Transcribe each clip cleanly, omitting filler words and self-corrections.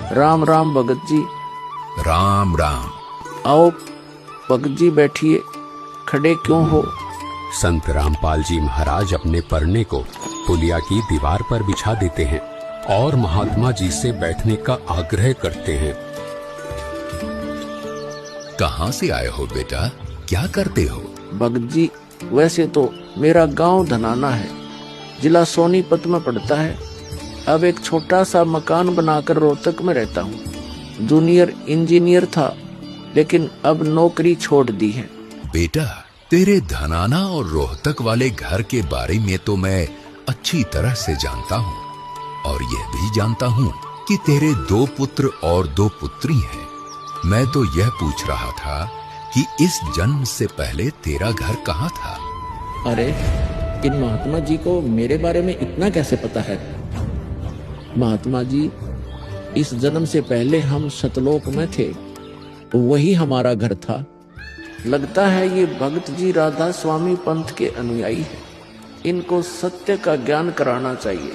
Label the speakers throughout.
Speaker 1: राम राम भगत जी।
Speaker 2: राम राम।
Speaker 1: आओ भगत जी बैठिए, खड़े क्यों हो?
Speaker 3: संत रामपाल जी महाराज अपने परने को पुलिया की दीवार पर बिछा देते हैं और महात्मा जी से बैठने का आग्रह करते हैं।
Speaker 2: कहाँ से आए हो बेटा, क्या करते हो?
Speaker 1: भगत जी वैसे तो मेरा गांव धनाना है, जिला सोनीपत में पड़ता है। अब एक छोटा सा मकान बनाकर रोहतक में रहता हूँ। जूनियर इंजीनियर था, लेकिन अब नौकरी छोड़ दी है।
Speaker 2: बेटा तेरे धनाना और रोहतक वाले घर के बारे में तो मैं अच्छी तरह से जानता हूँ, और यह भी जानता हूँ कि तेरे 2 पुत्र और 2 पुत्री हैं। मैं तो यह पूछ रहा था कि इस जन्म से पहले तेरा घर कहाँ था?
Speaker 1: अरे इन महात्मा जी को मेरे बारे में इतना कैसे पता है? महात्मा जी, इस जन्म से पहले हम सतलोक में थे, वही हमारा घर था। लगता है ये भगत जी राधा स्वामी पंथ के अनुयायी हैं। इनको सत्य का ज्ञान कराना चाहिए।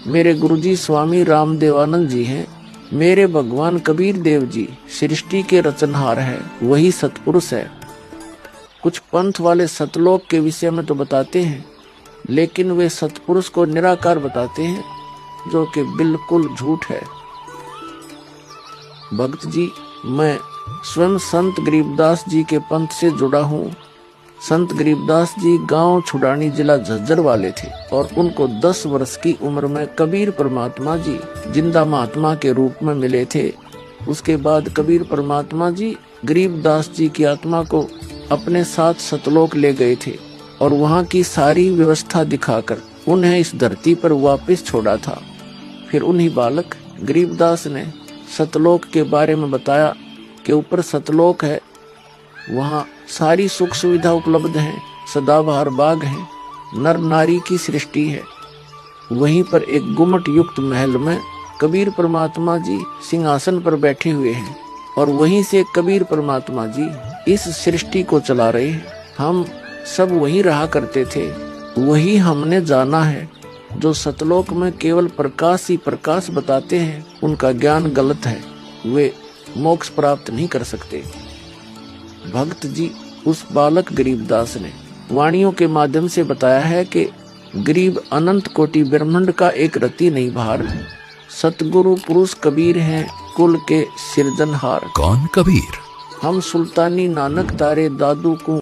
Speaker 1: मेरे गुरुजी स्वामी रामदेवानंद जी हैं। मेरे भगवान कबीर देव जी सृष्टि के रचनहार है, वही सतपुरुष है। कुछ पंथ वाले सतलोक के विषय में तो बताते हैं, लेकिन वे सतपुरुष को निराकार बताते हैं, जो कि बिल्कुल झूठ है। भक्त जी, मैं स्वयं संत गरीबदास जी के पंथ से जुड़ा हूँ। संत गरीबदास जी गांव छुड़ानी जिला झज्जर वाले थे, और उनको 10 वर्ष की उम्र में कबीर परमात्मा जी जिंदा महात्मा के रूप में मिले थे। उसके बाद कबीर परमात्मा जी गरीबदास जी की आत्मा को अपने साथ सतलोक ले गए थे, और वहाँ की सारी व्यवस्था दिखाकर उन्हें इस धरती पर वापस छोड़ा था। फिर उन्हीं बालक गरीबदास ने सतलोक के बारे में बताया कि ऊपर सतलोक है, वहाँ सारी सुख सुविधा उपलब्ध है, सदाबहार बाग है, नर नारी की सृष्टि है। वहीं पर एक गुम्मट युक्त महल में कबीर परमात्मा जी सिंहासन पर बैठे हुए हैं, और वहीं से कबीर परमात्मा जी इस सृष्टि को चला रहे हैं। हम सब वहीं रहा करते थे, वही हमने जाना है। जो सतलोक में केवल प्रकाश ही प्रकाश बताते हैं, उनका ज्ञान गलत है, वे मोक्ष प्राप्त नहीं कर सकते। भक्त जी, उस बालक गरीबदास ने वाणियों के माध्यम से बताया है कि गरीब अनंत कोटि ब्रह्मांड का एक रति नहीं भार। सतगुरु पुरुष कबीर हैं, कुल के सिरजनहार।
Speaker 2: कौन कबीर?
Speaker 1: हम सुल्तानी नानक तारे दादू को